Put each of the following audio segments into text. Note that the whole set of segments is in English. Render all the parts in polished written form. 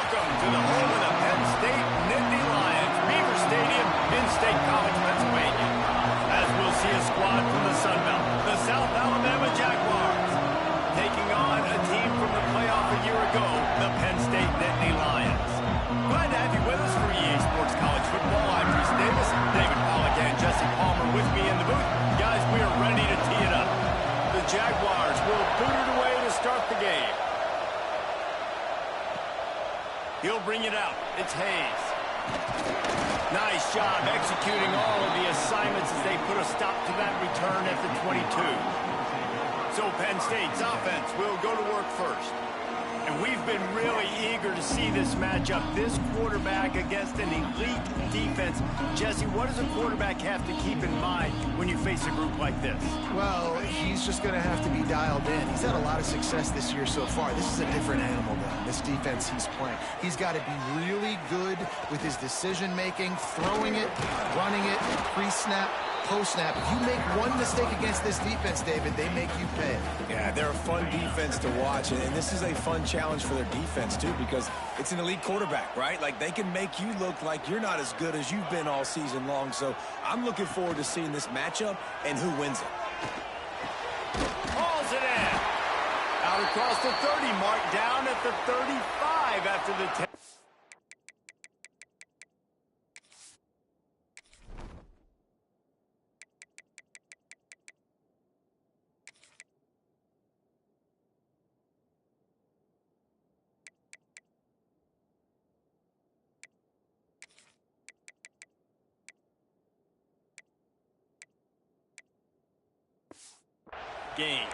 Welcome to the home of the Penn State Nittany Lions, Beaver Stadium in State College, Pennsylvania. As we'll see a squad from the Sun Belt, the South Alabama Jaguars, taking on a team from the playoff a year ago, the Penn State Nittany Lions. Glad to have you with us for EA Sports College Football. I'm Reese Davis, David Pollack, and Jesse Palmer with me in the booth. Guys, we are ready to tee it up. The Jaguars will boot it away to start the game. He'll bring it out. It's Hayes. Nice job executing all of the assignments as they put a stop to that return at the 22. So Penn State's offense will go to work first. And we've been really eager to see this matchup. This quarterback against an elite defense. Jesse, what does a quarterback have to keep in mind when you face a group like this? Well, he's just going to have to be dialed in. He's had a lot of success this year so far. This is a different animal than this defense he's playing. He's got to be really good with his decision-making, throwing it, running it, pre-snap, post-snap. If you make one mistake against this defense, David, they make you pay. Yeah, they're a fun defense to watch, and this is a fun challenge for their defense, too, because it's an elite quarterback, right? Like, they can make you look like you're not as good as you've been all season long, so I'm looking forward to seeing this matchup and who wins it. Hauls it in. Out across the 30, marked down at the 35 after the 10. Game.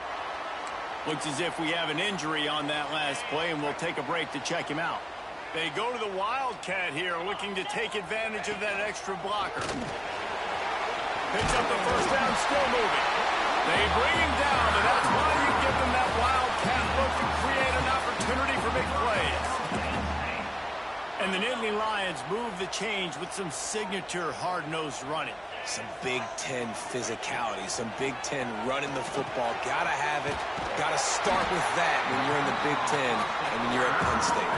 Looks as if we have an injury on that last play, and we'll take a break to check him out. They go to the Wildcat here, looking to take advantage of that extra blocker. Picks up the first down, still moving. They bring him down, and that's why you give them that Wildcat look to create an opportunity for big plays. And the Nittany Lions move the change with some signature hard-nosed running. Some Big Ten physicality, some Big Ten running the football. Gotta have it. Gotta start with that when you're in the Big Ten and when you're at Penn State.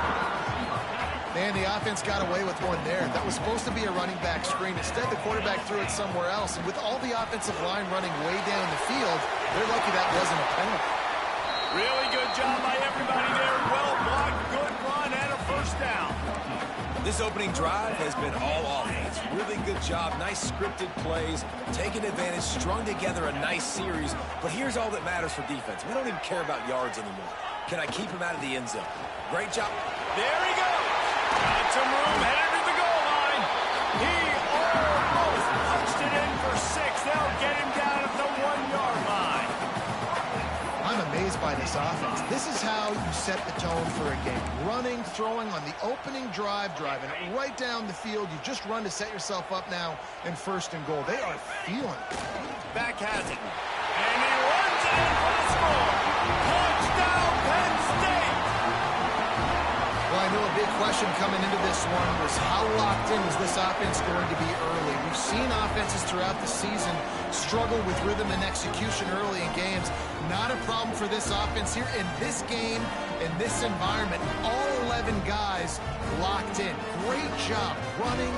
Man, the offense got away with one there. That was supposed to be a running back screen. Instead, the quarterback threw it somewhere else. And with all the offensive line running way down the field, they're lucky that wasn't a penalty. Really good job by everybody there. Well blocked, good run, and a first down. This opening drive has been all offense. Really good job. Nice scripted plays, taking advantage, strung together a nice series. But here's all that matters for defense. We don't even care about yards anymore. Can I keep him out of the end zone? Great job. There he goes. Got some room, headed to the goal line. He almost punched it in for 6. They'll get him down at the 1-yard line. I'm amazed by this offense. This is how you set the tone for a game. Running, throwing on the opening drive, driving it right down the field. You just run to set yourself up now in 1st and goal. They are feeling it. Back has it. And he runs it in for the score. Touchdown, Penn State. Well, I know a big question coming into this one was how locked in is this offense going to be early? We've seen offenses throughout the season struggle with rhythm and execution early in games. Not a problem for this offense here in this game, in this environment. All 11 guys locked in. Great job running,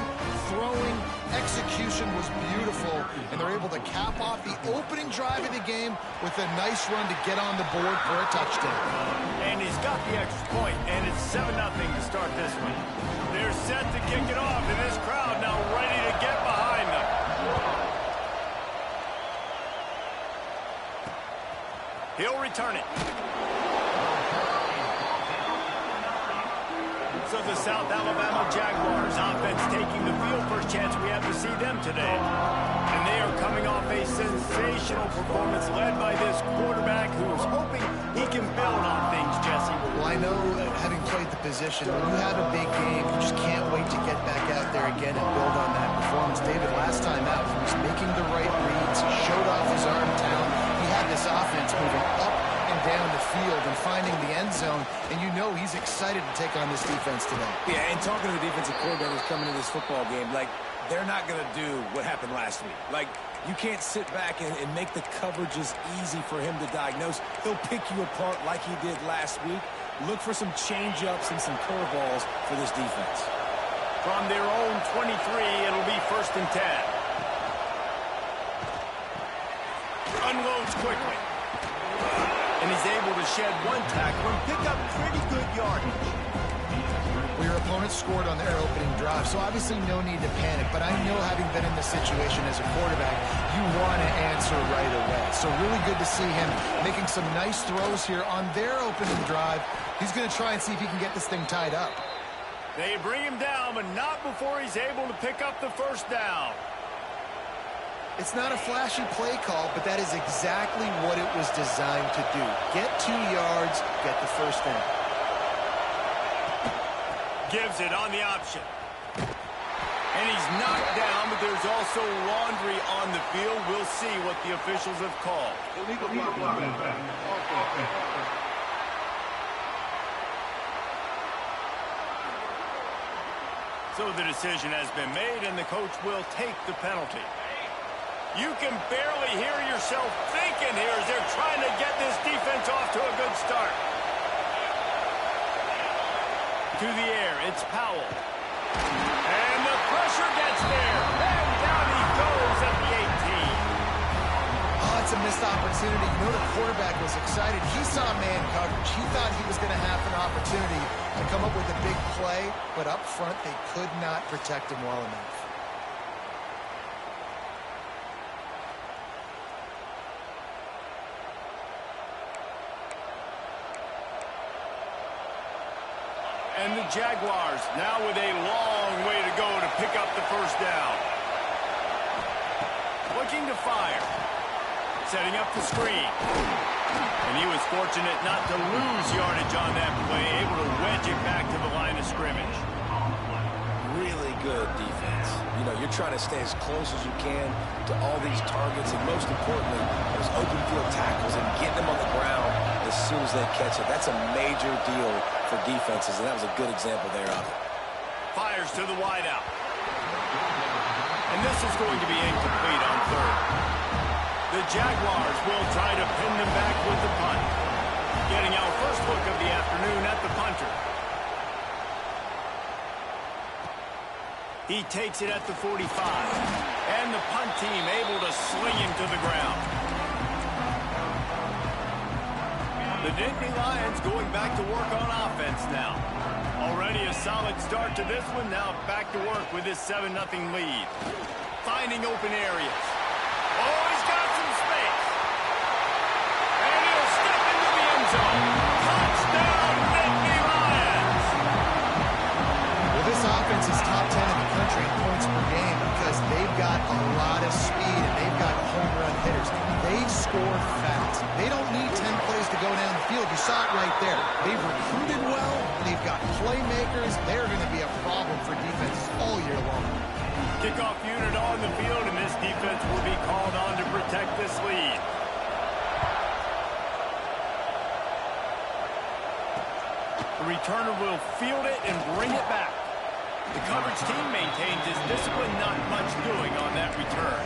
throwing. Execution was beautiful, and they're able to cap off the opening drive of the game with a nice run to get on the board for a touchdown. And he's got the extra point, and it's 7-0 to start this one. They're set to kick it off, and this crowd now ready to get behind them. He'll return it. So the South Alabama Jaguars offense taking the field. First chance we have to see them today. And they are coming off a sensational performance led by this quarterback who's hoping he can build on things, Jesse. Well, I know, having played the position, when you have a big game, you just can't wait to get back out there again and build on that performance. David, last time out, he was making the right reads. He showed off his arm talent. He had this offense moving up and down the field and finding the end zone, and you know he's excited to take on this defense today. Yeah, and talking to the defensive coordinators coming into this football game, like, they're not going to do what happened last week. Like, you can't sit back and make the coverages easy for him to diagnose. He'll pick you apart like he did last week. Look for some change-ups and some curveballs for this defense. From their own 23, it'll be 1st and 10. Unloads quickly. And he's able to shed one tackle and pick up pretty good yardage. Well, your opponent scored on their opening drive, so obviously no need to panic. But I know, having been in this situation as a quarterback, you want to answer right away. So really good to see him making some nice throws here on their opening drive. He's going to try and see if he can get this thing tied up. They bring him down, but not before he's able to pick up the 1st down. It's not a flashy play call, but that is exactly what it was designed to do. Get 2 yards, get the 1st down. Gives it on the option. And he's knocked down, but there's also laundry on the field. We'll see what the officials have called. So the decision has been made, and the coach will take the penalty. You can barely hear yourself thinking here as they're trying to get this defense off to a good start. To the air, it's Powell. And the pressure gets there. And down he goes at the 18. Oh, it's a missed opportunity. You know, the quarterback was excited. He saw man coverage. He thought he was going to have an opportunity to come up with a big play, but up front they could not protect him well enough. And the Jaguars now with a long way to go to pick up the 1st down. Looking to fire. Setting up the screen. And he was fortunate not to lose yardage on that play, able to wedge it back to the line of scrimmage. Really good defense. You know, you're trying to stay as close as you can to all these targets, and most importantly, those open field tackles and getting them on the ground as soon as they catch it. That's a major deal for defenses, and that was a good example there of it. Fires to the wideout. And this is going to be incomplete on 3rd. The Jaguars will try to pin them back with the punt. Getting our first look of the afternoon at the punter. He takes it at the 45. And the punt team able to sling him to the ground. The Nittany Lions going back to work on offense now. Already a solid start to this one. Now back to work with this 7-0 lead. Finding open areas. Oh, he's got some space. And he'll step into the end zone. Touchdown, Nittany Lions. Well, this offense is top 10 in the country in points per game because they've got a lot of speed and they've got home run hitters. They score fast. They don't need 10 plays to go down the field. You saw it right there. They've recruited well. They've got playmakers. They're going to be a problem for defense all year long. Kickoff unit on the field, and this defense will be called on to protect this lead. The returner will field it and bring it back. The coverage team maintains his discipline, not much doing on that return.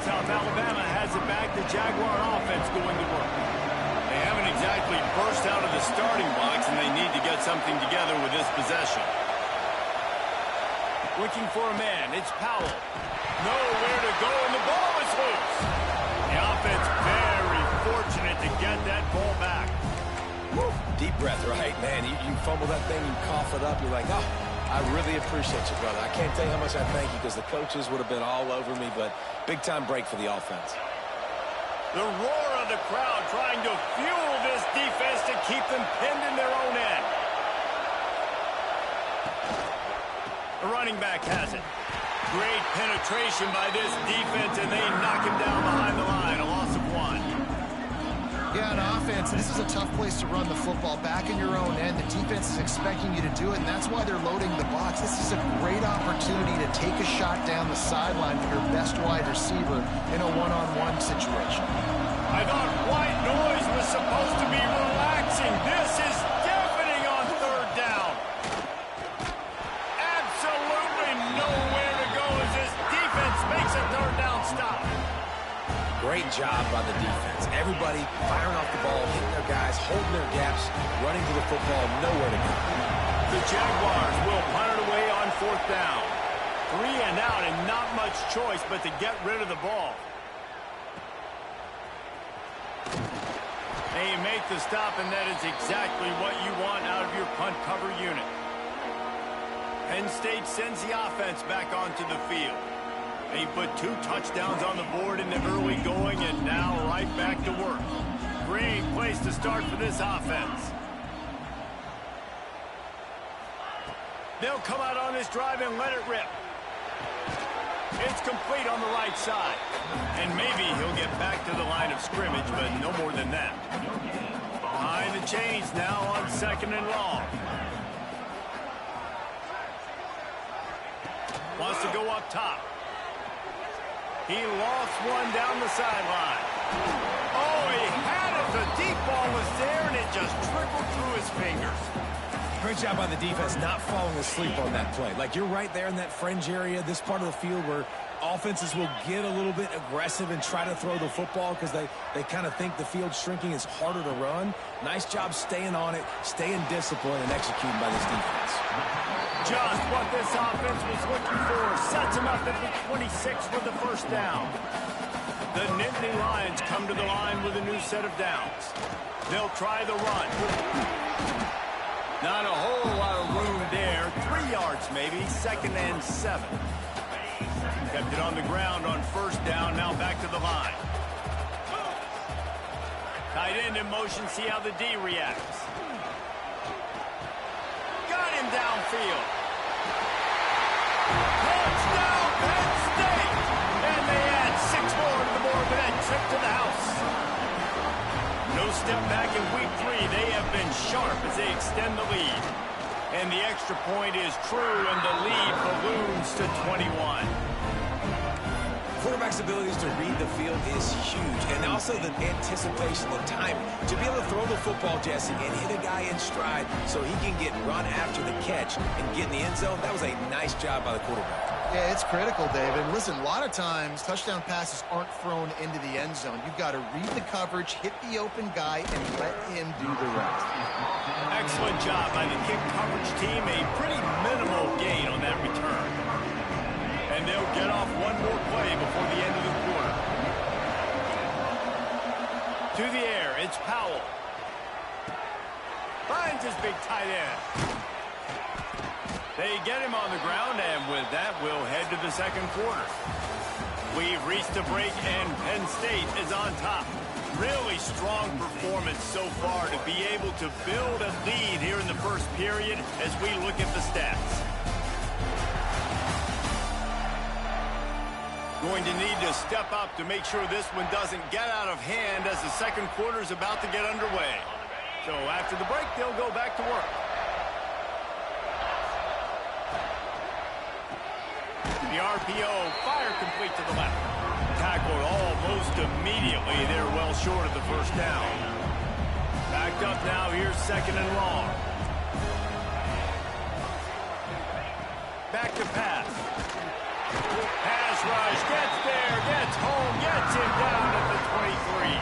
South Alabama has it back. The Jaguar offense going to work. They haven't exactly burst out of the starting blocks, and they need to get something together with this possession. Looking for a man. It's Powell. Nowhere to go, and the ball is loose. The offense very fortunate to get that ball back. Woo. Deep breath, right, man? You fumble that thing, you cough it up, you're like, oh, I really appreciate you, brother. I can't tell you how much I thank you because the coaches would have been all over me, but big-time break for the offense. The roar of the crowd trying to fuel this defense to keep them pinned in their own end. The running back has it. Great penetration by this defense, and they knock him down behind the line. A loss of 1. Yeah, on offense, this is a tough place to run the football. Back in your own end, the defense is expecting you to do it, and that's why they're loading the box. This is a great opportunity to take a shot down the sideline for your best wide receiver in a one-on-one situation. I thought white noise was supposed to be relaxing. This is deafening on 3rd down. Absolutely nowhere to go as this defense makes a 3rd down stop. Great job by the defense. Everybody firing off the ball, hitting their guys, holding their gaps, running to the football, nowhere to go. The Jaguars will punt it away on 4th down. 3 and out and not much choice but to get rid of the ball. They make the stop, and that is exactly what you want out of your punt cover unit. Penn State sends the offense back onto the field. They put 2 touchdowns on the board in the early going, and now right back to work. Great place to start for this offense. They'll come out on this drive and let it rip. It's complete on the right side. And maybe he'll get back to the line of scrimmage, but no more than that. Behind the chains now on 2nd and long. Wants to go up top. He lost one down the sideline. Oh, he had it. The deep ball was there, and it just trickled through his fingers. Great job by the defense not falling asleep on that play. Like, you're right there in that fringe area, this part of the field where offenses will get a little bit aggressive and try to throw the football because they kind of think the field's shrinking, is harder to run. Nice job staying on it, staying disciplined, and executing by this defense. Just what this offense was looking for. Sets him up at the 26 for the 1st down. The Nittany Lions come to the line with a new set of downs. They'll try the run. Not a whole lot of room there. 3 yards maybe. 2nd and 7. Kept it on the ground on 1st down. Now back to the line. Tight end in motion. See how the D reacts. Got him downfield. Touchdown, Penn State! And they add 6 more to the board with that trip to the house. No step back in week 3. They have been sharp as they extend the lead. And the extra point is true, and the lead balloons to 21. Quarterback's abilities to read the field is huge, and also the anticipation, the timing. To be able to throw the football, Jesse, and hit a guy in stride so he can get run after the catch and get in the end zone, that was a nice job by the quarterback. Yeah, it's critical, David. Listen, a lot of times touchdown passes aren't thrown into the end zone. You've got to read the coverage, hit the open guy, and let him do the rest. Excellent job by the kick coverage team. A pretty minimal gain on that return. And they'll get off one more play before the end of the quarter. To the air, it's Powell. Finds his big tight end. They get him on the ground, and with that, we'll head to the 2nd quarter. We've reached a break, and Penn State is on top. Really strong performance so far to be able to build a lead here in the 1st period as we look at the stats. Going to need to step up to make sure this one doesn't get out of hand as the 2nd quarter is about to get underway. So after the break, they'll go back to work. The RPO, fire complete to the left. Tackled almost immediately. They're well short of the 1st down. Backed up now. Here's 2nd and long. Back to pass. Pass rush. Gets there. Gets home. Gets him down at the 23.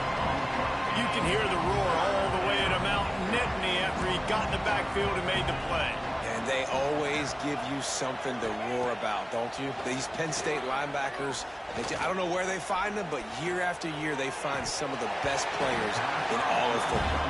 You can hear the roar all the way to Mount Nittany after he got in the backfield and made the play. They always give you something to roar about, don't you? These Penn State linebackers, I don't know where they find them, but year after year they find some of the best players in all of football.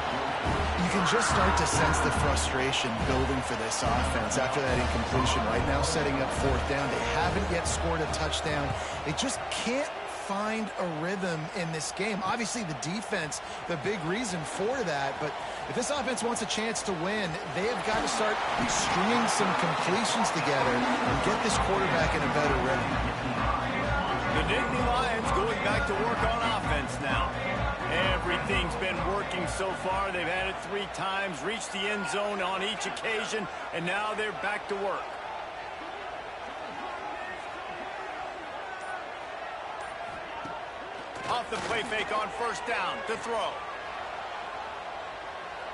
You can just start to sense the frustration building for this offense after that incompletion. Right now, setting up 4th down. They haven't yet scored a touchdown. They just can't find a rhythm in this game. Obviously, the defense, the big reason for that, but if this offense wants a chance to win, they have got to start stringing some completions together and get this quarterback in a better rhythm. The Nittany Lions going back to work on offense now. Everything's been working so far. They've had it 3 times, reached the end zone on each occasion, and now they're back to work. Off the play fake on 1st down to throw.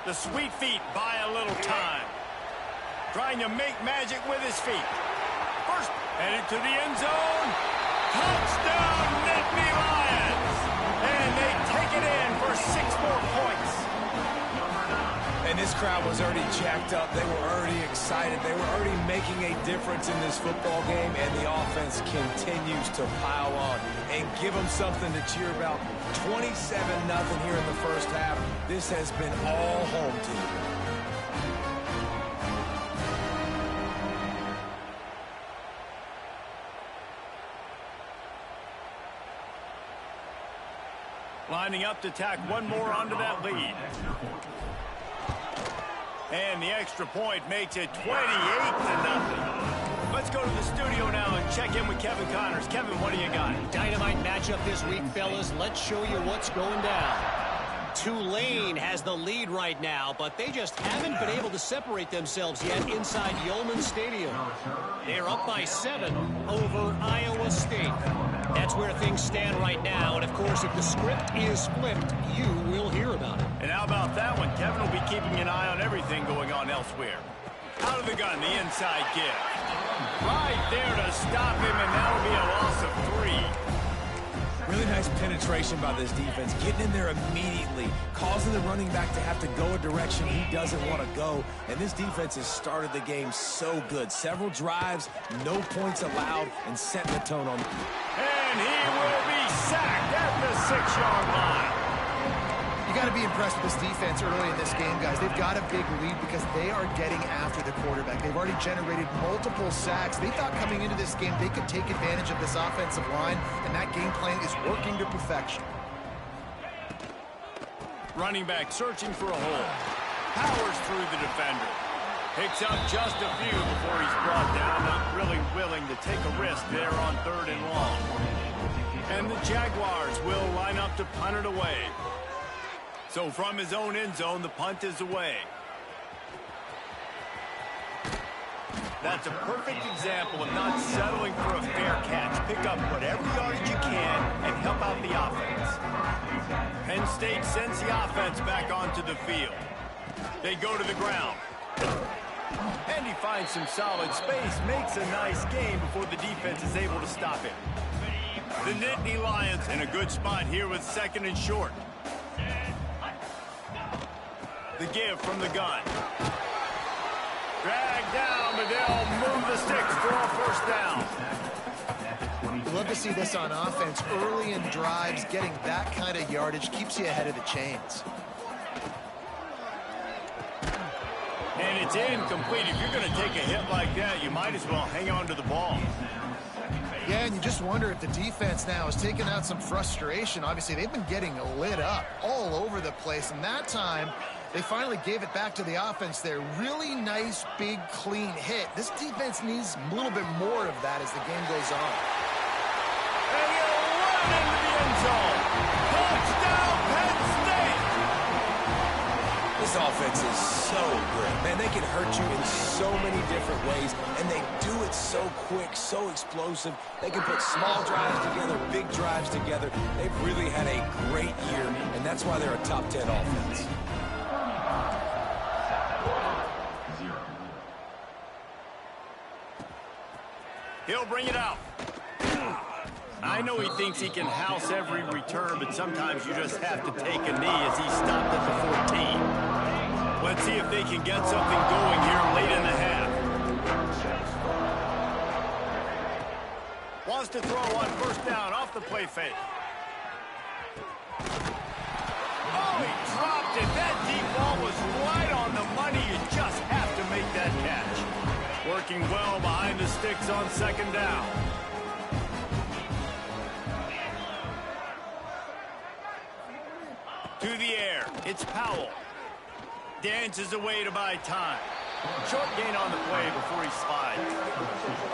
The sweet feet buy a little time. Trying to make magic with his feet. First, headed to the end zone. Touchdown, Nittany Lions! 6 more points. And this crowd was already jacked up. They were already excited. They were already making a difference in this football game, and the offense continues to pile on and give them something to cheer about. 27-0 here in the first half. This has been all home team. Lining up to tack one more onto that lead. And the extra point makes it 28-0. Let's go to the studio now and check in with Kevin Connors. Kevin, what do you got? Dynamite matchup this week, fellas. Let's show you what's going down. Tulane has the lead right now, but they just haven't been able to separate themselves yet inside Yulman Stadium. They're up by 7 over Iowa State. That's where things stand right now, and of course, if the script is flipped, you will hear about it. And how about that one? Kevin will be keeping an eye on everything going on elsewhere. Out of the gun, the inside give. Right there to stop him, and that'll be a loss of 3. Really nice penetration by this defense, getting in there immediately, causing the running back to have to go a direction he doesn't want to go. And this defense has started the game so good. Several drives, no points allowed, and setting the tone on. And he will be sacked at the 6-yard line. You got to be impressed with this defense early in this game, guys. They've got a big lead because they are getting after the quarterback. They've already generated multiple sacks. They thought coming into this game they could take advantage of this offensive line, and that game plan is working to perfection. Running back searching for a hole. Powers through the defender. Picks up just a few before he's brought down. Not really willing to take a risk there on 3rd and long. And the Jaguars will line up to punt it away. So from his own end zone, the punt is away. That's a perfect example of not settling for a fair catch. Pick up whatever yardage you can and help out the offense. Penn State sends the offense back onto the field. They go to the ground. And he finds some solid space, makes a nice gain before the defense is able to stop him. The Nittany Lions in a good spot here with 2nd and short. The give from the gun. Drag down, but they'll move the sticks for a 1st down. Love to see this on offense. Early in drives, getting that kind of yardage keeps you ahead of the chains. And it's incomplete. If you're going to take a hit like that, you might as well hang on to the ball. Yeah, and you just wonder if the defense now is taking out some frustration. Obviously, they've been getting lit up all over the place, and that time they finally gave it back to the offense there. Really nice, big, clean hit. This defense needs a little bit more of that as the game goes on. And he'll run into the end zone. Touchdown, Penn State! This offense is so good. Man, they can hurt you in so many different ways, and they do it so quick, so explosive. They can put small drives together, big drives together. They've really had a great year, and that's why they're a top 10 offense. He'll bring it out. I know he thinks he can house every return, but sometimes you just have to take a knee as he stopped at the 14. Let's see if they can get something going here late in the half. Wants to throw on 1st down off the play fake. Oh, he dropped it. That deep ball was right on the money. You just have to make that catch. Working well behind the sticks on 2nd down. To the air. It's Powell. Dances away to buy time. Short gain on the play before he slides.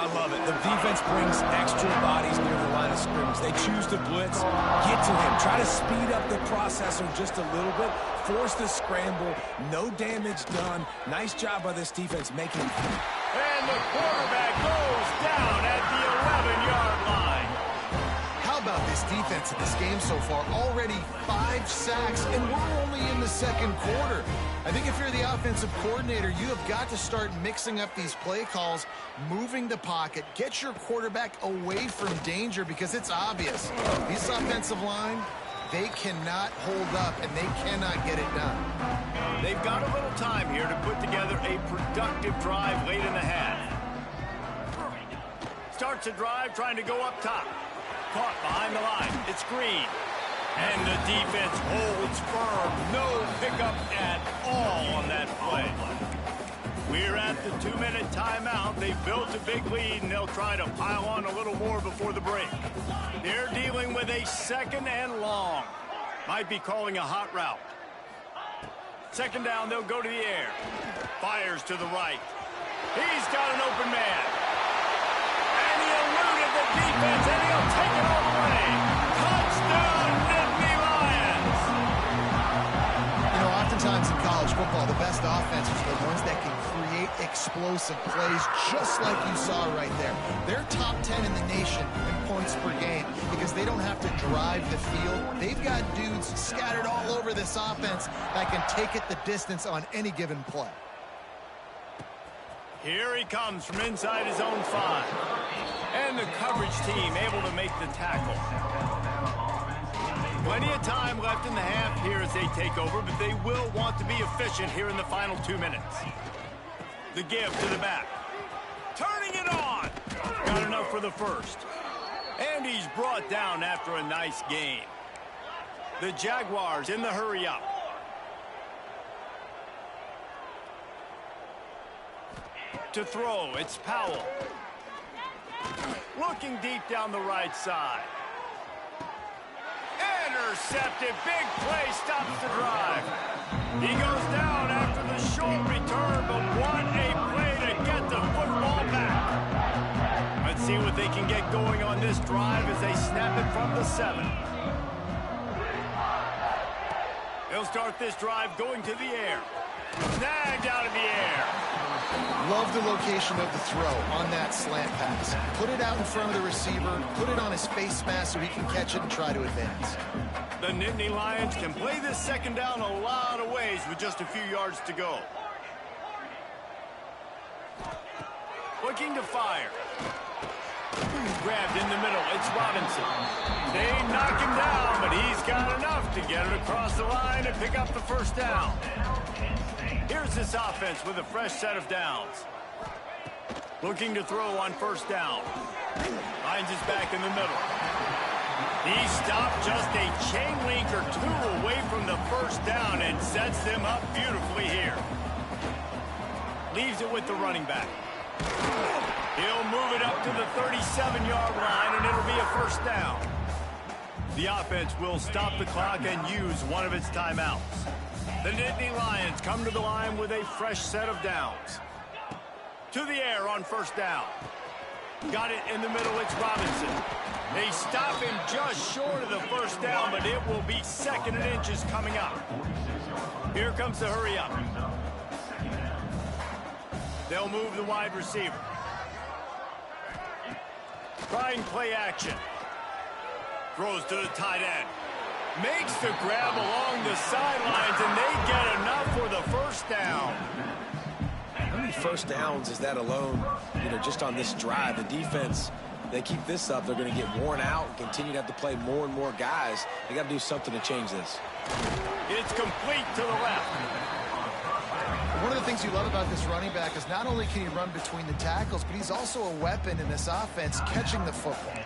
I love it. The defense brings extra bodies near the line of scrimmage. They choose to blitz, get to him, try to speed up the processor just a little bit, force the scramble, no damage done. Nice job by this defense making it. And the quarterback goes down at the 11-yard line. How about this defense in this game so far? Already 5 sacks, and we're only in the 2nd quarter. I think if you're the offensive coordinator, you have got to start mixing up these play calls, moving the pocket, get your quarterback away from danger because it's obvious. This offensive line, They cannot hold up, and they cannot get it done. They've got a little time here to put together a productive drive late in the half. Starts a drive trying to go up top. Caught behind the line. It's Green. And the defense holds firm. No pickup at all on that play. We're at the 2-minute timeout. They've built a big lead, and they'll try to pile on a little more before the break. They're dealing with a 2nd and long. Might be calling a hot route. 2nd down, they'll go to the air. Fires to the right. He's got an open man. And he eluded the defense, and he'll take it all the way. Touchdown, Nittany Lions! You know, oftentimes in college football, the best offenses are the ones that can create explosive plays, just like you saw right there. They're top 10 in the nation in points per game because they don't have to drive the field. They've got dudes scattered all over this offense that can take it the distance on any given play. Here he comes from inside his own 5. And the coverage team able to make the tackle. Plenty of time left in the half here as they take over, but they will want to be efficient here in the final 2 minutes. The give to the back. Turning it on. Got enough for the first. And he's brought down after a nice gain. The Jaguars in the hurry up. To throw, it's Powell. Looking deep down the right side. Intercepted. Big play stops the drive. He goes down after the short return, but what a play to get the football back. Let's see what they can get going on this drive as they snap it from the 7. They'll start this drive going to the air. Snagged out of the air. Love the location of the throw on that slant pass. Put it out in front of the receiver, put it on his face mask so he can catch it and try to advance. The Nittany Lions can play this 2nd down a lot of ways with just a few yards to go. Looking to fire. Grabbed in the middle. It's Robinson. They knock him down, but he's got enough to get it across the line and pick up the 1st down. Here's this offense with a fresh set of downs. Looking to throw on 1st down. Finds his back in the middle. He stopped just a chain link or 2 away from the 1st down and sets them up beautifully here. Leaves it with the running back. He'll move it up to the 37-yard line, and it'll be a 1st down. The offense will stop the clock and use one of its timeouts. The Nittany Lions come to the line with a fresh set of downs. To the air on 1st down. Got it in the middle, it's Robinson. They stop him just short of the 1st down, but it will be 2nd and inches coming up. Here comes the hurry up. They'll move the wide receiver. Trying play action. Throws to the tight end. Makes the grab along the sidelines, and they get enough for the 1st down. How many 1st downs is that alone, just on this drive? The defense, they keep this up, they're going to get worn out and continue to have to play more and more guys. They got to do something to change this. It's complete to the left. One of the things you love about this running back is not only can he run between the tackles, but he's also a weapon in this offense catching the football.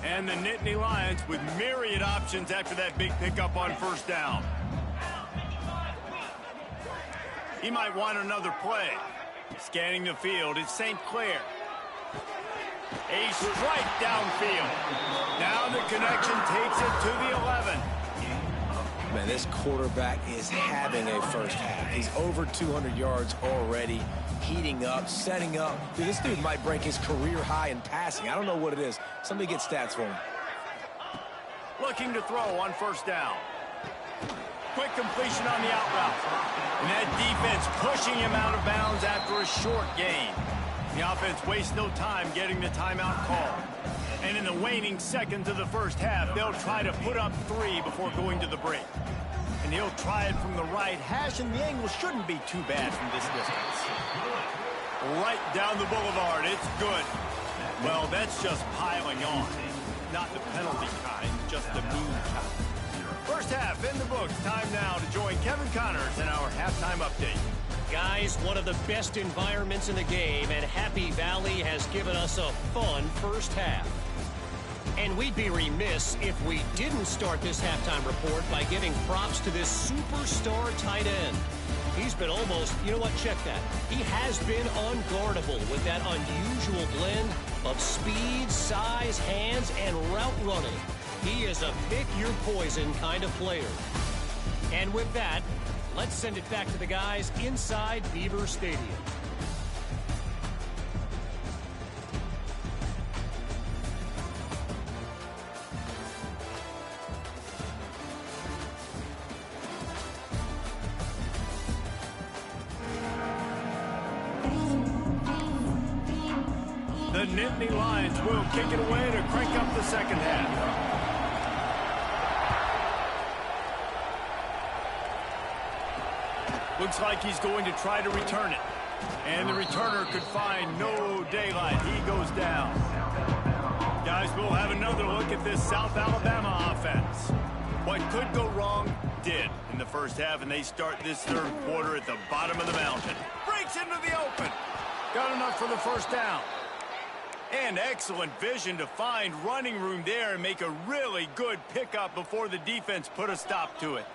And the Nittany Lions with myriad options after that big pickup on 1st down. He might want another play. Scanning the field, it's St. Clair. A strike downfield. Now the connection takes it to the 11. Man, this quarterback is having a 1st half. He's over 200 yards already, heating up, setting up. Dude, this dude might break his career high in passing. I don't know what it is. Somebody get stats for him. Looking to throw on 1st down. Quick completion on the out route. And that defense pushing him out of bounds after a short gain. The offense wastes no time getting the timeout call. And in the waning seconds of the 1st half, they'll try to put up 3 before going to the break. And he'll try it from the right hash, and the angle shouldn't be too bad from this distance. Right down the boulevard, it's good. Well, that's just piling on. not the penalty kind, just the mean kind. First half in the books. Time now to join Kevin Connors in our halftime update. Guys, one of the best environments in the game, and Happy Valley has given us a fun first half. And we'd be remiss if we didn't start this halftime report by giving props to this superstar tight end. He's been almost, you know what, check that. He has been unguardable with that unusual blend of speed, size, hands, and route running. He is a pick-your-poison kind of player. And with that, let's send it back to the guys inside Beaver Stadium. The Nittany Lions will kick it away to crank up the second half. Looks like he's going to try to return it. And the returner could find no daylight. He goes down. Guys, we'll have another look at this South Alabama offense. What could go wrong did in the first half, and they start this third quarter at the bottom of the mountain. Breaks into the open. Got enough for the first down. And excellent vision to find running room there and make a really good pickup before the defense put a stop to it.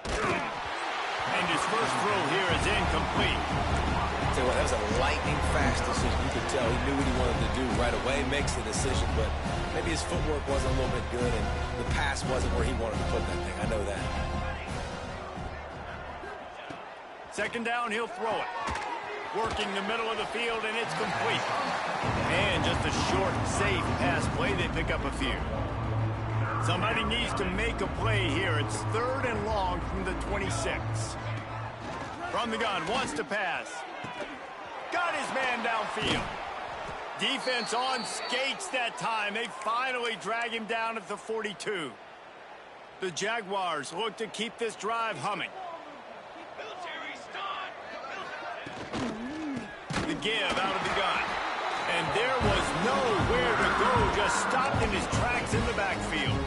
And his first throw here is incomplete. Tell you what, that was a lightning-fast decision. You could tell he knew what he wanted to do right away, makes the decision, but maybe his footwork wasn't a little bit good, and the pass wasn't where he wanted to put that thing. I know that. Second down, he'll throw it. Working the middle of the field, and it's complete. And just a short, safe pass play. They pick up a few. Somebody needs to make a play here. It's third and long from the 26. From the gun, wants to pass. Got his man downfield. Defense on skates that time. They finally drag him down at the 42. The Jaguars look to keep this drive humming. The give out of the gun. And there was nowhere to go. Just stopped in his tracks in the backfield.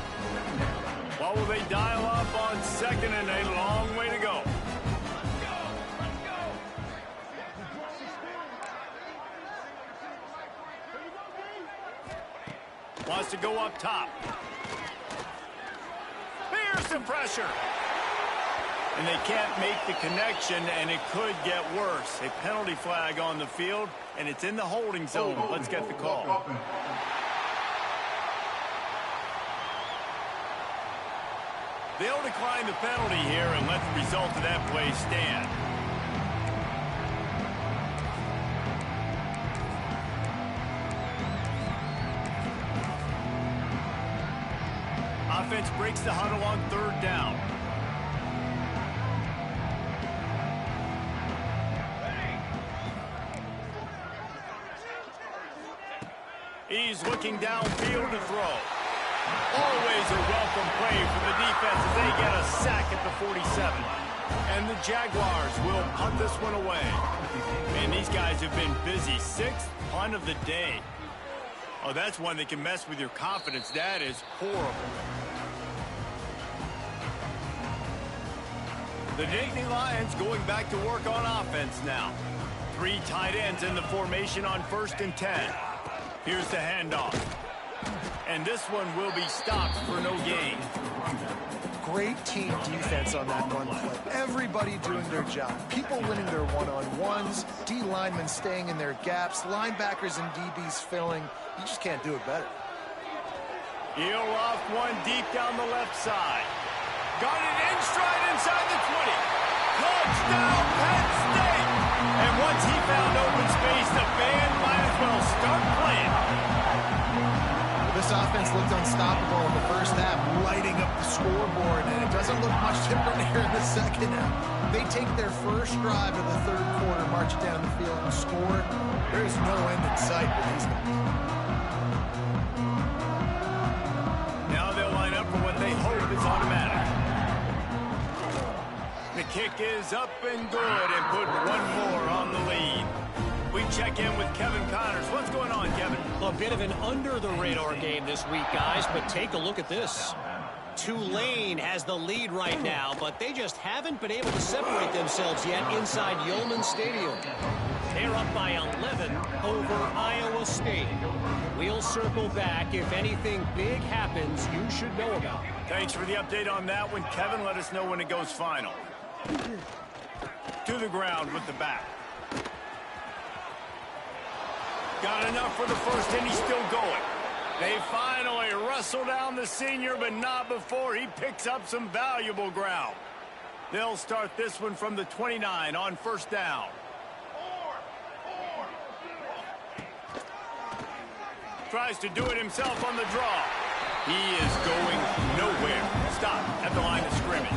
What will they dial up on second, and a long way to go? Wants to go up top. Here's some pressure. And they can't make the connection, and it could get worse. A penalty flag on the field, and it's in the holding zone. Let's get the call. They'll decline the penalty here and let the result of that play stand. Offense breaks the huddle on third down. He's looking downfield to throw. Always a welcome play for the defense as they get a sack at the 47. And the Jaguars will punt this one away. Man, these guys have been busy. Sixth punt of the day. Oh, that's one that can mess with your confidence. That is horrible. The Nittany Lions going back to work on offense now. Three tight ends in the formation on 1st and 10. Here's the handoff. And this one will be stopped for no gain. Great team defense on that run play. Everybody doing their job. People winning their one-on-ones, D linemen staying in their gaps, linebackers and DBs filling. You just can't do it better. He'll off one deep down the left side. Got it in stride inside the 20. Touchdown, Penn State! And once he found open space, the band might as well start playing. This offense looked unstoppable in the first half, lighting up the scoreboard, and it doesn't look much different here in the second half. They take their first drive of the third quarter, march it down the field, and score. There is no end in sight for these guys. Now they'll line up for what they hope is automatic. The kick is up and good, and put one more on the lead. We check in with Kevin Connors. What's going on, Kevin? Look, A bit of an under-the-radar game this week, guys, but take a look at this. Tulane has the lead right now, but they just haven't been able to separate themselves yet inside Yulman Stadium. They're up by 11 over Iowa State. We'll circle back if anything big happens you should know about. Thanks for the update on that one, Kevin. Let us know when it goes final. To the ground with the back. Got enough for the first, and he's still going. They finally wrestle down the senior, but not before he picks up some valuable ground. They'll start this one from the 29 on first down. Tries to do it himself on the draw. He is going nowhere. Stop at the line of scrimmage.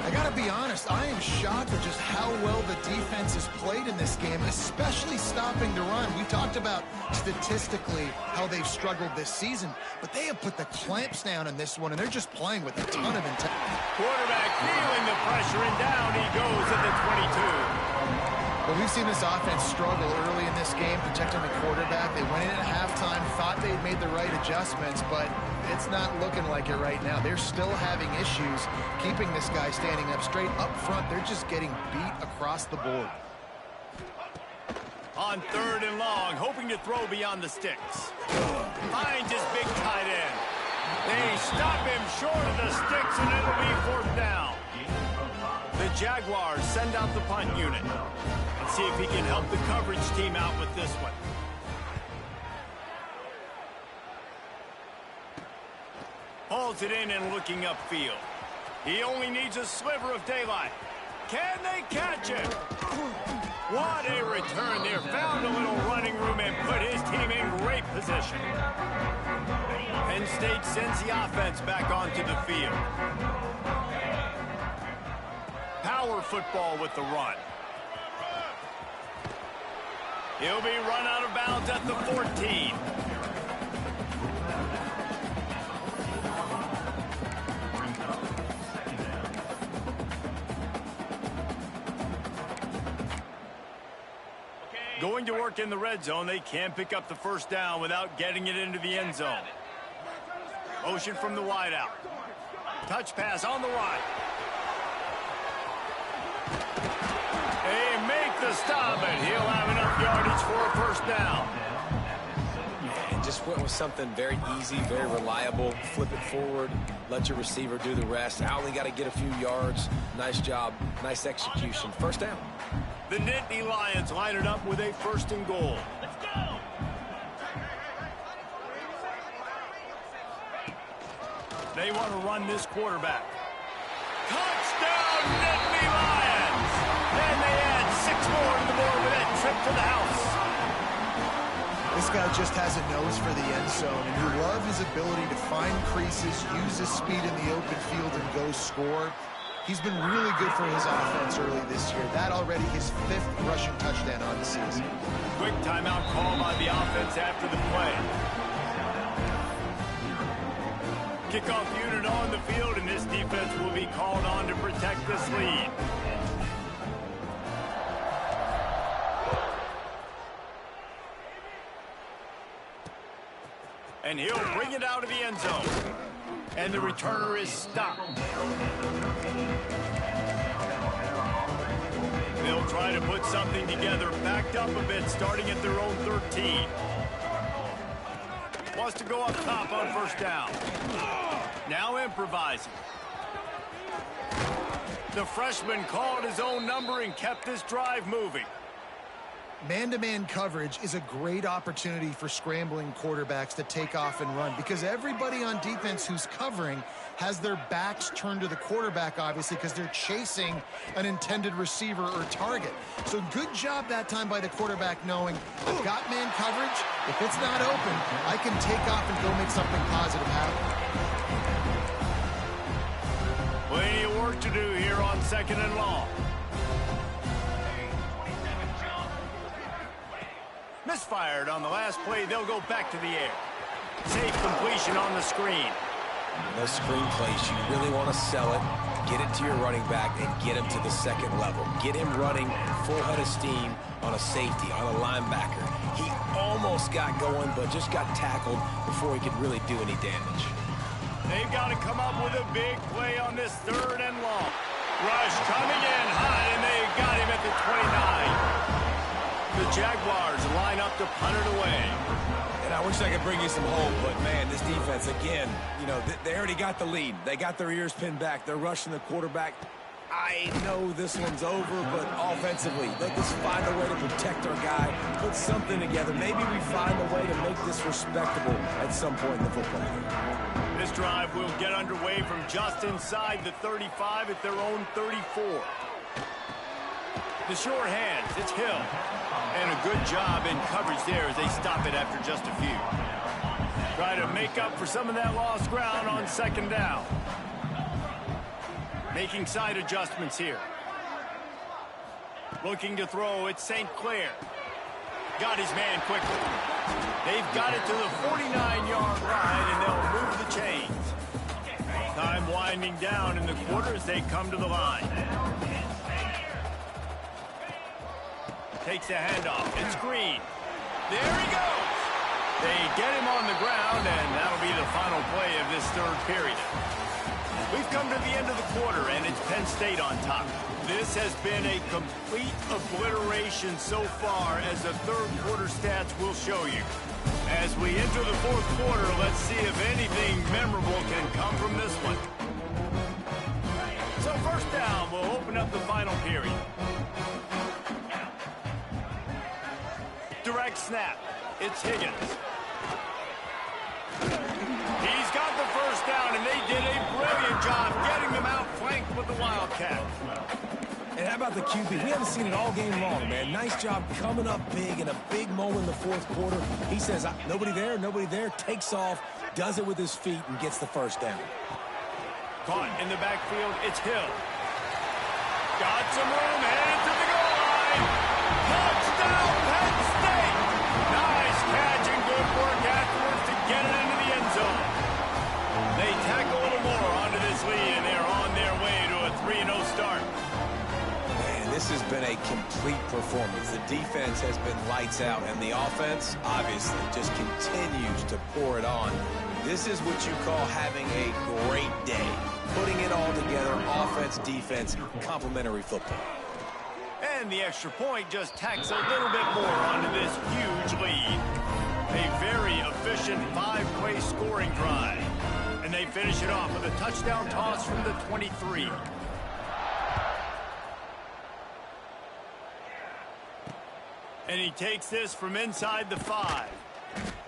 I gotta be honest, I am shocked at just how well the defense has played in this game, especially stopping the run. We talked about statistically how they've struggled this season, but they have put the clamps down in this one, and they're just playing with a ton of intent. Quarterback feeling the pressure, and down he goes at the 22. Well, we've seen this offense struggle early in this game, protecting the quarterback. They went in at halftime, thought they'd made the right adjustments, but it's not looking like it right now. They're still having issues keeping this guy standing up straight up front. They're just getting beat across the board. On third and long, hoping to throw beyond the sticks. Finds his big tight end. They stop him short of the sticks, and it'll be fourth down. The Jaguars send out the punt unit. Let's see if he can help the coverage team out with this one. Pulls it in and looking upfield. He only needs a sliver of daylight. Can they catch it? What a return there. Found a little running room and put his team in great position. Penn State sends the offense back onto the field. Power football with the run. He'll be run out of bounds at the 14. Going to work in the red zone. They can pick up the first down without getting it into the end zone. Motion from the wideout. Touch pass on the right. They make the stop, and he'll have enough yardage for a first down. And just went with something very easy, very reliable. Flip it forward, let your receiver do the rest. I only got to get a few yards. Nice job, nice execution. First down. The Nittany Lions line it up with a first and goal. Let's go! They want to run this quarterback. Touchdown, Nittany Lions! And they add 6 more to the board with that trip to the house. This guy just has a nose for the end zone, and you love his ability to find creases, use his speed in the open field, and go score. He's been really good for his offense early this year. That already his 5th rushing touchdown on the season. Quick timeout call by the offense after the play. Kickoff unit on the field, and this defense will be called on to protect this lead. And he'll bring it out of the end zone. And the returner is stopped. They'll try to put something together, backed up a bit, starting at their own 13. Wants to go up top on first down. Now improvising. The freshman called his own number and kept this drive moving. Man-to-man coverage is a great opportunity for scrambling quarterbacks to take off and run, because everybody on defense who's covering has their backs turned to the quarterback, obviously, because they're chasing an intended receiver or target. So good job that time by the quarterback knowing, I've got man coverage. If it's not open, I can take off and go make something positive happen. Plenty of work to do here on second and long. Misfired on the last play. They'll go back to the air. Safe completion on the screen. Those screen plays, you really want to sell it. get it to your running back and get him to the second level. Get him running full head of steam on a safety, on a linebacker. He almost got going, but just got tackled before he could really do any damage. They've got to come up with a big play on this 3rd and long. Rush coming in hot, and they got him at the 29. The Jaguars line up to punt it away. And I wish I could bring you some hope, but, man, this defense, again, you know, they already got the lead. They got their ears pinned back. They're rushing the quarterback. I know this one's over, but offensively, let us find a way to protect our guy, put something together. Maybe we find a way to make this respectable at some point in the football game. This drive will get underway from just inside the 35 at their own 34. The short hands, it's Hill. And a good job in coverage there as they stop it after just a few. Try to make up for some of that lost ground on 2nd down. Making side adjustments here. Looking to throw, it's St. Clair. Got his man quickly. They've got it to the 49-yard line, and they'll move the chains. Time winding down in the quarter as they come to the line. Takes the handoff. It's Green. There he goes. They get him on the ground, and that'll be the final play of this 3rd period. We've come to the end of the quarter, and it's Penn State on top. This has been a complete obliteration so far, as the 3rd quarter stats will show you. As we enter the 4th quarter, let's see if anything memorable can come from this one. So 1st down will open up the final period. Direct snap. It's Higgins. He's got the 1st down, and they did a brilliant job getting them out flanked with the Wildcat. And how about the QB? We haven't seen it all game long, man. Nice job coming up big in a big moment in the 4th quarter. He says, nobody there, takes off, does it with his feet, and gets the 1st down. Caught in the backfield, it's Hill. Got some room, headed to the goal line. Touchdown, Penn State! Nice catch and good work afterwards to get it into the end zone. They tack a little more onto this lead, and they're on their way to a 3-0 start. This has been a complete performance. The defense has been lights out, and the offense, obviously, just continues to pour it on. This is what you call having a great day. Putting it all together, offense, defense, complementary football. And the extra point just tacks a little bit more onto this huge lead. A very efficient 5-play scoring drive. And they finish it off with a touchdown toss from the 23. And he takes this from inside the 5.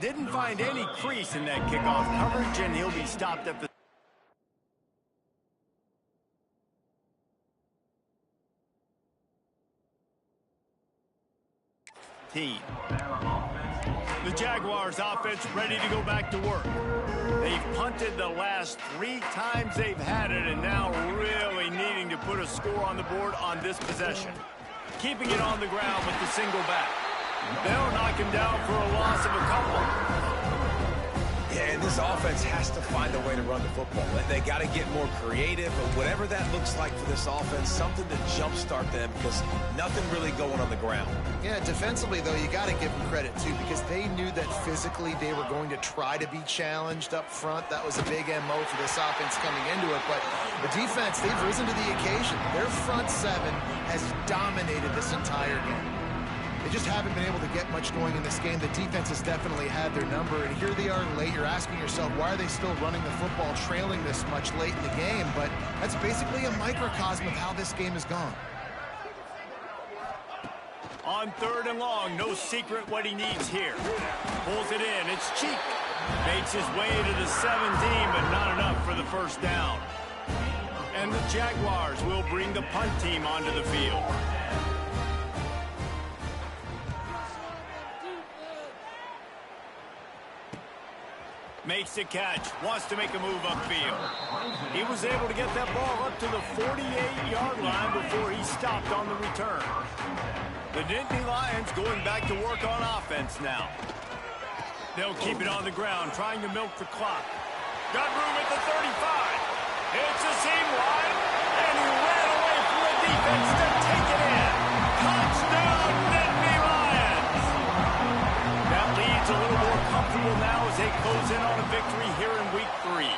Didn't find any crease in that kickoff coverage, and he'll be stopped at the team. The Jaguars offense ready to go back to work. They've punted the last 3 times they've had it, and now really needing to put a score on the board on this possession. Keeping it on the ground with the single back. They'll knock him down for a loss of a couple. Yeah, and this offense has to find a way to run the football. They got to get more creative, but whatever that looks like for this offense, something to jumpstart them, because nothing really going on the ground. Yeah, defensively, though, you got to give them credit, too, because they knew that physically they were going to try to be challenged up front. That was a big MO for this offense coming into it. But the defense, they've risen to the occasion. Their front 7 has dominated this entire game. They just haven't been able to get much going in this game. The defense has definitely had their number, and here they are late. You're asking yourself, why are they still running the football, trailing this much late in the game? But that's basically a microcosm of how this game has gone. On 3rd and long, no secret what he needs here. Pulls it in, it's Cheek. Makes his way to the 17, but not enough for the 1st down. And the Jaguars will bring the punt team onto the field. Makes the catch, wants to make a move upfield. He was able to get that ball up to the 48-yard line before he stopped on the return. The Nittany Lions going back to work on offense now. They'll keep it on the ground, trying to milk the clock. Got room at the 35. It's a seam line, defense to take it in. Touchdown, Nittany Lions! That lead's a little more comfortable now as they close in on a victory here in Week 3.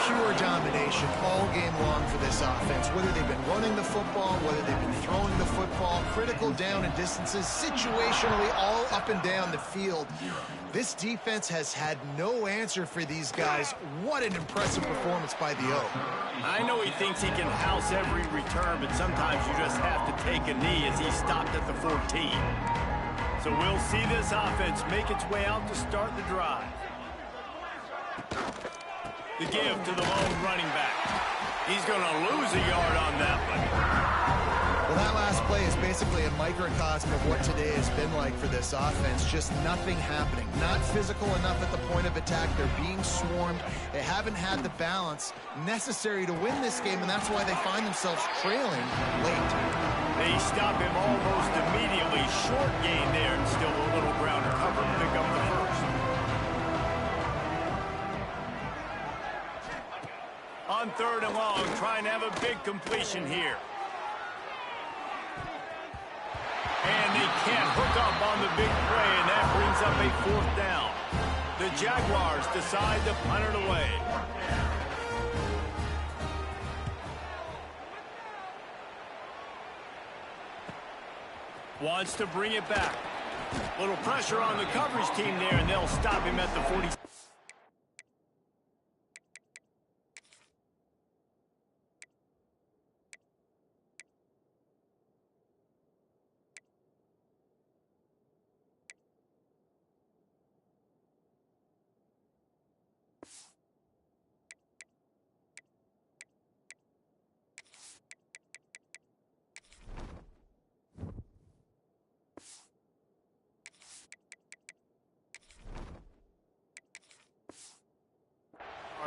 Pure domination all game long for this offense. Whether they've been running the football, whether they've been throwing the football, critical down and distances, situationally all up and down the field. This defense has had no answer for these guys. What an impressive performance by the O. I know he thinks he can house every return, but sometimes you just have to take a knee as he stopped at the 14. So we'll see this offense make its way out to start the drive. The give to the lone running back. He's going to lose a yard on that one. Well, that last play is basically a microcosm of what today has been like for this offense. Just nothing happening. Not physical enough at the point of attack. They're being swarmed. They haven't had the balance necessary to win this game, and that's why they find themselves trailing late. They stop him almost immediately. Short gain there, and still a little ground to cover to pick up the first. On 3rd and long, trying to have a big completion here. And they can't hook up on the big play, and that brings up a 4th down. The Jaguars decide to punt it away. Wants to bring it back. Little pressure on the coverage team there, and they'll stop him at the 40.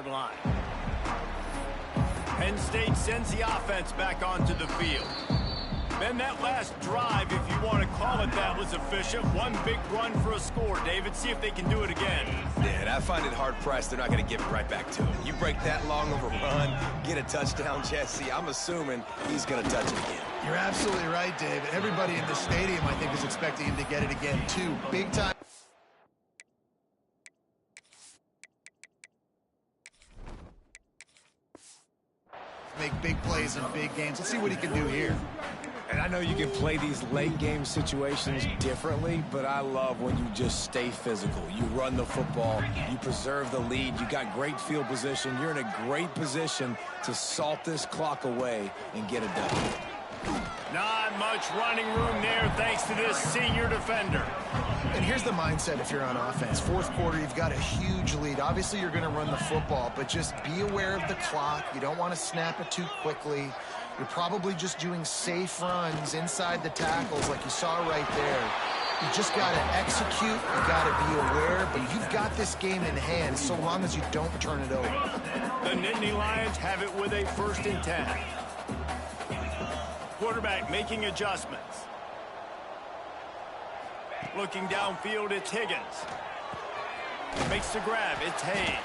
Line. Penn State sends the offense back onto the field. Then that last drive, if you want to call it that, was efficient. One big run for a score. David, see if they can do it again. Yeah, and I find it hard-pressed they're not going to give it right back to him. You break that long of a run, get a touchdown, Jesse, I'm assuming he's going to touch it again. You're absolutely right, David. Everybody in the stadium, I think, is expecting him to get it again, too. Big time. Make big plays in big games. Let's see what he can do here. And I know you can play these late game situations differently, but I love when you just stay physical. You run the football, you preserve the lead, you got great field position, you're in a great position to salt this clock away and get it done. Not much running room there thanks to this senior defender. And here's the mindset if you're on offense. 4th quarter, you've got a huge lead. Obviously, you're going to run the football, but just be aware of the clock. You don't want to snap it too quickly. You're probably just doing safe runs inside the tackles like you saw right there. You just got to execute. You got to be aware, but you've got this game in hand so long as you don't turn it over. The Nittany Lions have it with a 1st and 10. Quarterback making adjustments. Looking downfield, it's Higgins. Makes the grab, it's Hayes.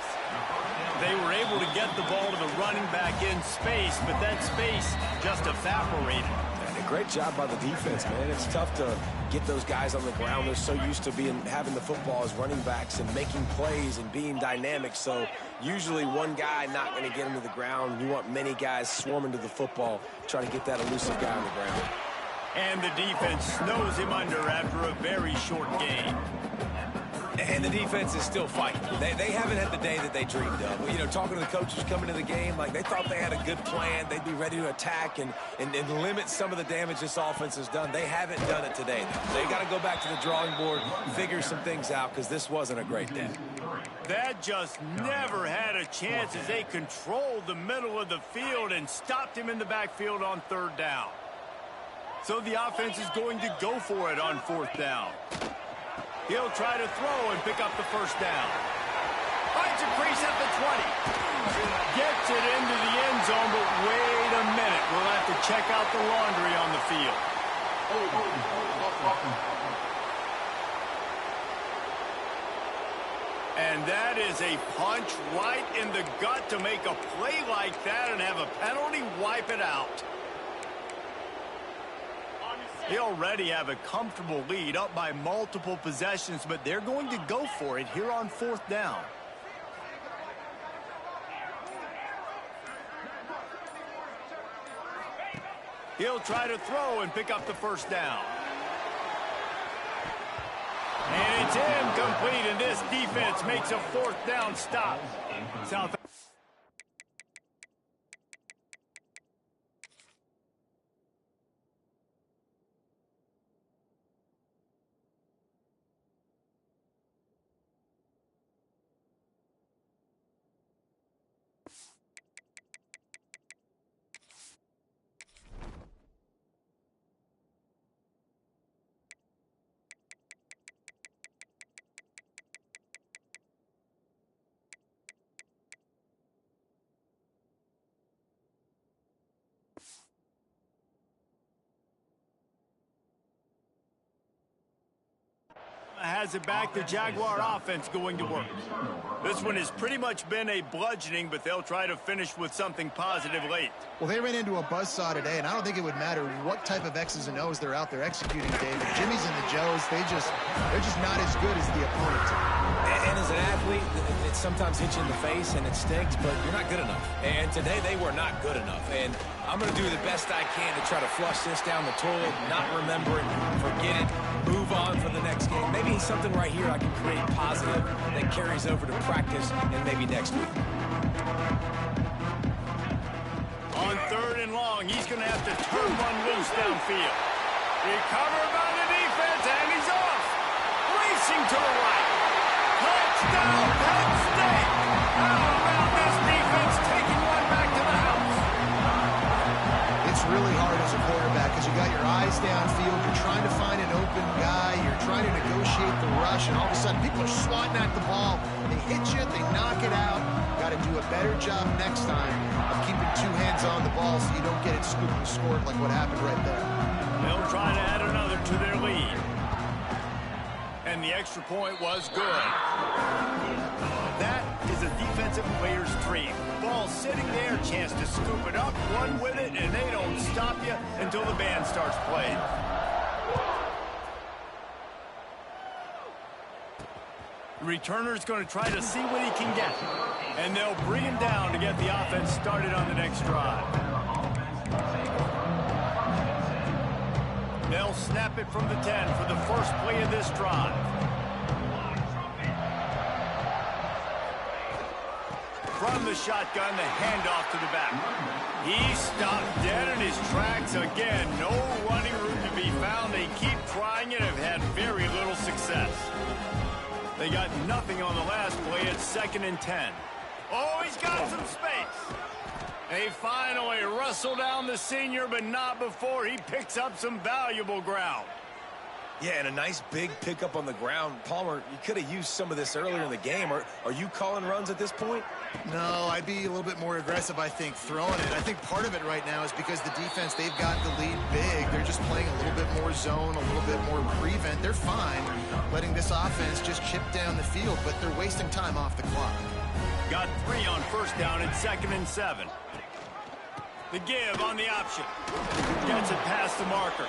They were able to get the ball to the running back in space, but that space just evaporated. And a great job by the defense, man. It's tough to get those guys on the ground. They're so used to having the football as running backs and making plays and being dynamic. So usually one guy not going to get him to the ground. You want many guys swarming to the football, trying to get that elusive guy on the ground. And the defense snows him under after a very short game. And the defense is still fighting. They haven't had the day that they dreamed of. Well, you know, talking to the coaches coming into the game, like they thought they had a good plan. They'd be ready to attack and limit some of the damage this offense has done. They haven't done it today. They got to go back to the drawing board, figure some things out, because this wasn't a great day. That just never had a chance as they controlled the middle of the field and stopped him in the backfield on 3rd down. So the offense is going to go for it on 4th down. He'll try to throw and pick up the 1st down. Finds a crease at the 20. Gets it into the end zone, but wait a minute. We'll have to check out the laundry on the field. And that is a punch right in the gut to make a play like that and have a penalty wipe it out. They already have a comfortable lead up by multiple possessions, but they're going to go for it here on 4th down. He'll try to throw and pick up the 1st down. And it's incomplete, and this defense makes a 4th down stop. South has it back. The Jaguar offense going to work. This one has pretty much been a bludgeoning, but they'll try to finish with something positive late. Well, they ran into a buzzsaw today, and I don't think it would matter what type of X's and O's they're out there executing, David. Jimmy's and the Joes, they're just not as good as the opponent. And as an athlete, it sometimes hits you in the face and it stinks, but you're not good enough. And today they were not good enough. And I'm going to do the best I can to try to flush this down the toilet, not remember it, forget it, move on for the next game. Maybe something right here I can create positive that carries over to practice and maybe next week. On 3rd and long, he's going to have to turn one loose downfield. Recovered by the defense, and he's off. Racing to the right. Touchdown, Penn State. How about this defense taking one back to the house? It's really hard as a quarterback because you got your eyes downfield. You're trying to find an open guy. You're trying to negotiate the rush, and all of a sudden people are swatting at the ball. They hit you, they knock it out. Got to do a better job next time of keeping 2 hands on the ball so you don't get it scooped and scored like what happened right there. They'll try to add another to their lead. And the extra point was good. That is a defensive player's dream. Ball sitting there, chance to scoop it up, run with it, and they don't stop you until the band starts playing. The returner's going to try to see what he can get. And they'll bring him down to get the offense started on the next drive. They'll snap it from the 10 for the first play of this drive. From the shotgun, the handoff to the back. He stopped dead in his tracks again. No running room to be found. They keep trying it and have had very little success. They got nothing on the last play at 2nd and 10. Oh, he's got some space. They finally wrestle down the senior, but not before he picks up some valuable ground. Yeah, and a nice big pickup on the ground. Palmer, you could have used some of this earlier in the game. Are you calling runs at this point? No, I'd be a little bit more aggressive, I think, throwing it. I think part of it right now is because the defense, they've got the lead big. They're just playing a little bit more zone, a little bit more prevent. They're fine letting this offense just chip down the field, but they're wasting time off the clock. Got 3 on 1st down at 2nd and 7. The give on the option. Gets it past the marker.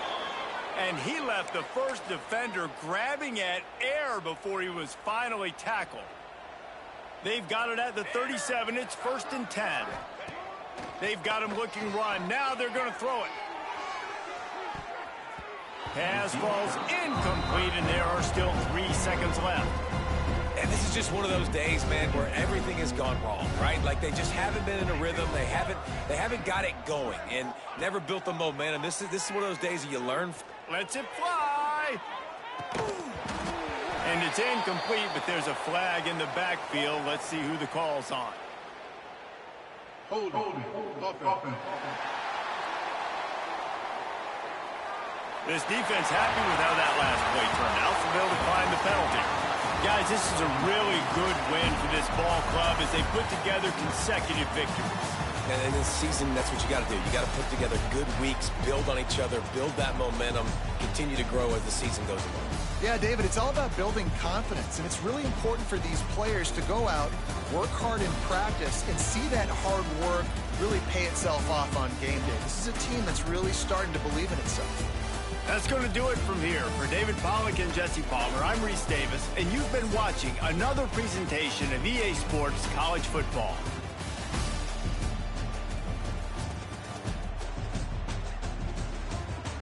And he left the first defender grabbing at air before he was finally tackled. They've got it at the 37. It's 1st and 10. They've got him looking run. Now they're going to throw it. Pass falls incomplete, and there are still 3 seconds left. And this is just one of those days, man, where everything has gone wrong, right? Like they just haven't been in a rhythm. They haven't got it going and never built the momentum. This is one of those days that you learn. Lets it fly. And it's incomplete, but there's a flag in the backfield. Let's see who the call's on. Hold offense. This defense happy with how that last play turned out, so they'll decline the penalty. Guys, this is a really good win for this ball club as they put together consecutive victories. And in this season, that's what you got to do. You got to put together good weeks, build on each other, build that momentum, continue to grow as the season goes along. Yeah, David, it's all about building confidence, and it's really important for these players to go out, work hard in practice, and see that hard work really pay itself off on game day. This is a team that's really starting to believe in itself. That's going to do it from here. For David Pollack and Jesse Palmer, I'm Reese Davis, and you've been watching another presentation of EA Sports College Football.